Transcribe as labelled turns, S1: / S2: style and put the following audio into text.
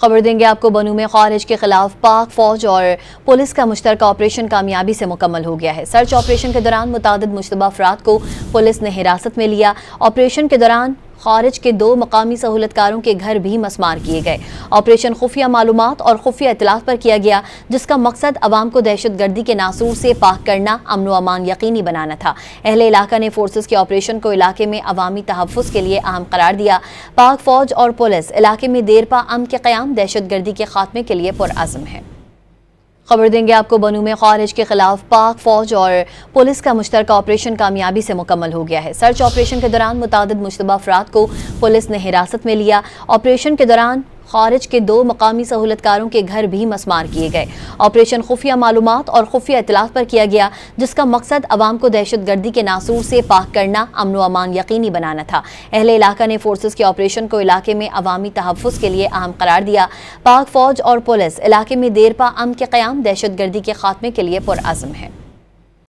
S1: खबर देंगे आपको बनू में खारिज के खिलाफ पाक फौज और पुलिस का मुश्तरका ऑपरेशन कामयाबी से मुकम्मल हो गया है। सर्च ऑपरेशन के दौरान मुतादिद मुश्तबा अफराद को पुलिस ने हिरासत में लिया। ऑपरेशन के दौरान खारिज के 2 मकामी सहूलतकारों के घर भी मसमार किए गए। ऑपरेशन खुफिया मालूमात और खुफिया इतलात पर किया गया, जिसका मकसद अवाम को दहशत गर्दी के नासूर से पाक करना, अमन व अमान यकीनी बनाना था। अहले इलाका ने फोर्सेस के ऑपरेशन को इलाके में अवामी तहफ़्फ़ुज़ के लिए अहम करार दिया। पाक फौज और पुलिस इलाके में देरपा अमन के क़याम, दहशत गर्दी के खात्मे के लिए पुरअज़्म है। खबर देंगे आपको बनू में खारिज के खिलाफ पाक फौज और पुलिस का मुश्तरका ऑपरेशन कामयाबी से मुकम्मल हो गया है। सर्च ऑपरेशन के दौरान मुतादिद मुश्तबा अफराद को पुलिस ने हिरासत में लिया। ऑपरेशन के दौरान खारिज के 2 मकामी सहूलतकारों के घर भी मसमार किए गए। ऑपरेशन खुफिया मालूमात और खुफिया इतलात पर किया गया, जिसका मकसद अवाम को दहशत गर्दी के नासूर से पाक करना, अमन व अमान यकीनी बनाना था। अहले इलाका ने फोर्सेस के ऑपरेशन को इलाके में अवामी तहफ़्फ़ुज़ के लिए अहम करार दिया। पाक फौज और पुलिस इलाके में देरपा अमन के क़याम, दहशत गर्दी के खात्मे के लिए पुरअज़्म है।